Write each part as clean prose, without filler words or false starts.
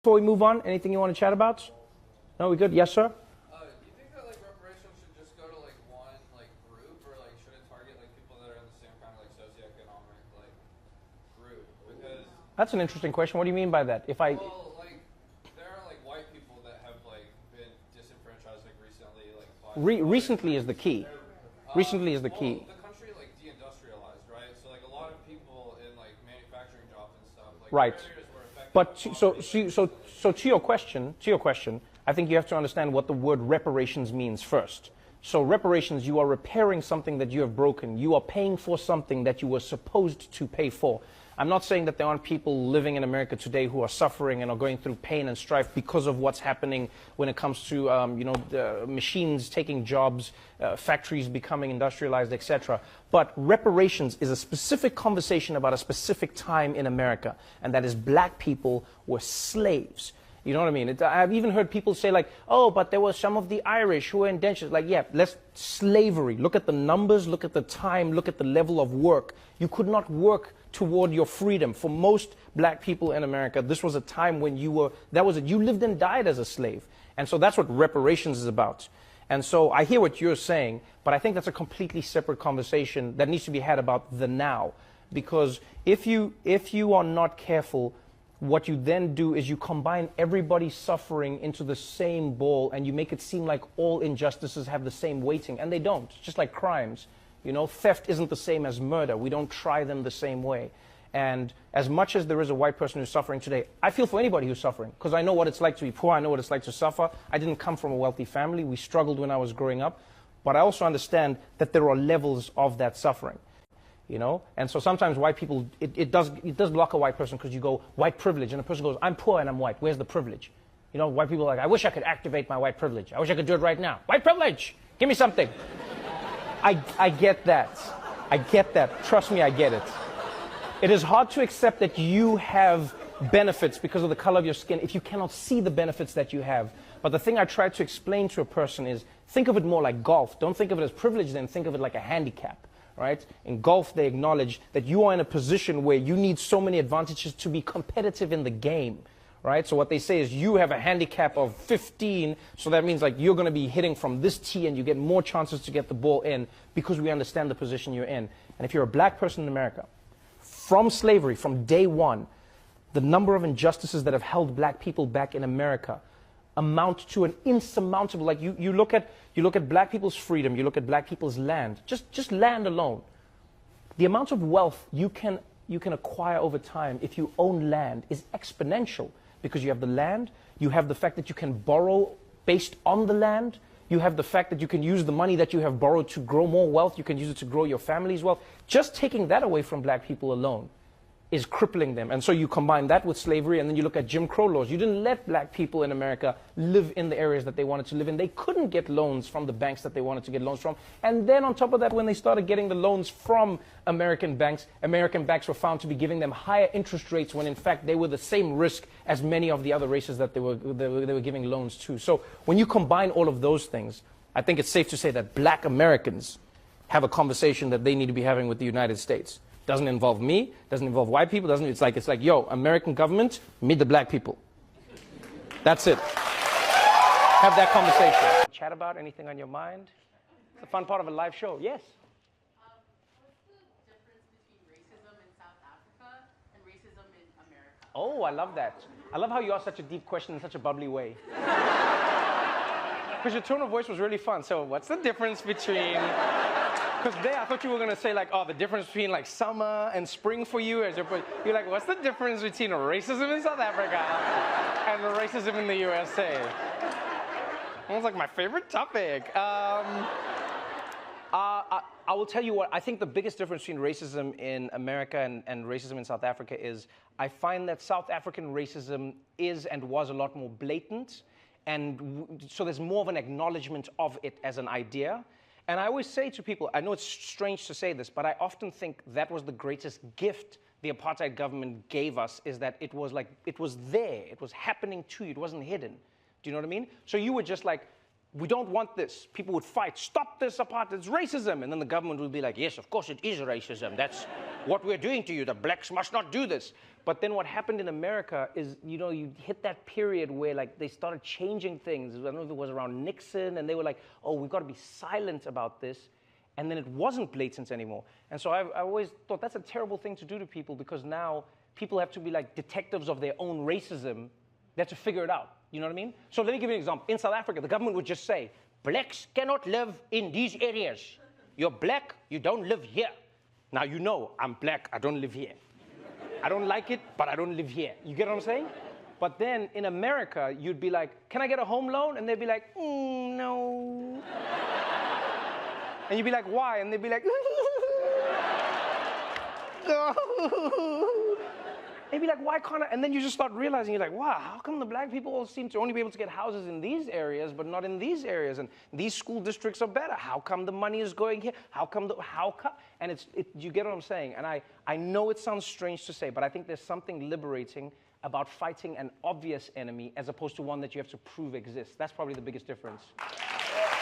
Before we move on, anything you want to chat about? No, we good? Yes, sir? Do you think that like reparations should just go to like one like group, or like should it target like people that are in the same kind of like socioeconomic like group? Because That's an interesting question. What do you mean by that? well, like there are like white people that have like been disenfranchised like recently, like recently is the key. Recently is the key. Well, the country like deindustrialized, right? So like a lot of people in like manufacturing jobs and stuff, like Right. areas were affected. But by so to your question, I think you have to understand what the word reparations means first. So reparations, you are repairing something that you have broken. You are paying for something that you were supposed to pay for. I'm not saying that there aren't people living in America today who are suffering and are going through pain and strife because of what's happening when it comes to the machines taking jobs, factories becoming industrialized, etc. But reparations is a specific conversation about a specific time in America, and that is black people were slaves. You know what I mean? I've even heard people say like, oh, but there were some of the Irish who were indentured. Like, yeah, slavery. Look at the numbers, look at the time, look at the level of work. You could not work toward your freedom. For most black people in America, this was a time when you lived and died as a slave. And so that's what reparations is about. And so I hear what you're saying, but I think that's a completely separate conversation that needs to be had about the now. Because if you are not careful, what you then do is you combine everybody's suffering into the same bowl, and you make it seem like all injustices have the same weighting, and they don't. It's just like crimes. You know, theft isn't the same as murder. We don't try them the same way. And as much as there is a white person who's suffering today, I feel for anybody who's suffering, because I know what it's like to be poor. I know what it's like to suffer. I didn't come from a wealthy family. We struggled when I was growing up. But I also understand that there are levels of that suffering. You know, and so sometimes white people, it does block a white person, because you go white privilege, and a person goes, I'm poor and I'm white. Where's the privilege? You know, white people are like, I wish I could activate my white privilege. I wish I could do it right now. White privilege, give me something. I get that. I get that. Trust me, I get it. It is hard to accept that you have benefits because of the color of your skin if you cannot see the benefits that you have. But the thing I try to explain to a person is, think of it more like golf. Don't think of it as privilege, then think of it like a handicap. Right? In golf, they acknowledge that you are in a position where you need so many advantages to be competitive in the game. Right? So what they say is you have a handicap of 15, so that means like you're going to be hitting from this tee and you get more chances to get the ball in, because we understand the position you're in. And if you're a black person in America, from slavery, from day one, the number of injustices that have held black people back in America amount to an insurmountable, like you look at black people's freedom, you look at black people's land, just land alone. The amount of wealth you can acquire over time if you own land is exponential, because you have the land, you have the fact that you can borrow based on the land, you have the fact that you can use the money that you have borrowed to grow more wealth, you can use it to grow your family's wealth. Just taking that away from black people alone is crippling them. And so you combine that with slavery, and then you look at Jim Crow laws. You didn't let black people in America live in the areas that they wanted to live in. They couldn't get loans from the banks that they wanted to get loans from. And then on top of that, when they started getting the loans from American banks were found to be giving them higher interest rates, when in fact they were the same risk as many of the other races that they were giving loans to. So when you combine all of those things, I think it's safe to say that black Americans have a conversation that they need to be having with the United States. Doesn't involve me, doesn't involve white people, it's like, yo, American government, meet the black people. That's it. Have that conversation. Chat about anything on your mind. It's a fun part of a live show. Yes? What's the difference between racism in South Africa and racism in America? Oh, I love that. I love how you asked such a deep question in such a bubbly way. Because your tone of voice was really fun. So what's the difference between... Because there, I thought you were going to say, like, oh, the difference between, like, summer and spring for you. You're like, what's the difference between racism in South Africa and racism in the USA? That was, like, my favorite topic. I will tell you what, I think the biggest difference between racism in America and racism in South Africa is I find that South African racism is and was a lot more blatant. And so there's more of an acknowledgement of it as an idea. And I always say to people, I know it's strange to say this, but I often think that was the greatest gift the apartheid government gave us, is that it was there, it was happening to you, it wasn't hidden. Do you know what I mean? So you were just like, we don't want this. People would fight, stop this apartheid, it's racism. And then the government would be like, yes, of course it is racism. That's what we're doing to you. The blacks must not do this. But then what happened in America is, you know, you hit that period where like they started changing things. I don't know if it was around Nixon, and they were like, oh, we've got to be silent about this. And then it wasn't blatant anymore. And so I always thought that's a terrible thing to do to people, because now people have to be like detectives of their own racism. They have to figure it out. You know what I mean? So let me give you an example. In South Africa, the government would just say, blacks cannot live in these areas. You're black, you don't live here. Now you know I'm black, I don't live here. I don't like it, but I don't live here. You get what I'm saying? But then in America, you'd be like, can I get a home loan? And they'd be like, no. And you'd be like, why? And they'd be like, they'd be like, why can't I? And then you just start realizing, you're like, wow, how come the black people all seem to only be able to get houses in these areas, but not in these areas? And these school districts are better. How come the money is going here? How come? And you get what I'm saying? And I know it sounds strange to say, but I think there's something liberating about fighting an obvious enemy as opposed to one that you have to prove exists. That's probably the biggest difference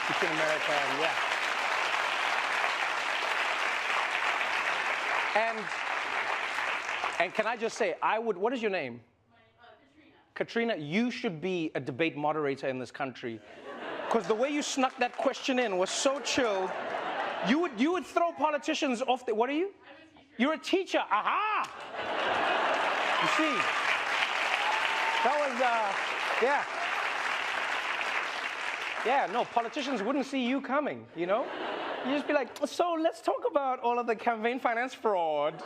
between America and, yeah. And can I just say, what is your name? Katrina. Katrina, you should be a debate moderator in this country. Because the way you snuck that question in was so chilled. You would throw politicians off the, what are you? I'm a teacher. You're a teacher, aha! You see, that was, yeah, no, politicians wouldn't see you coming, you know? You just be like, so let's talk about all of the campaign finance fraud.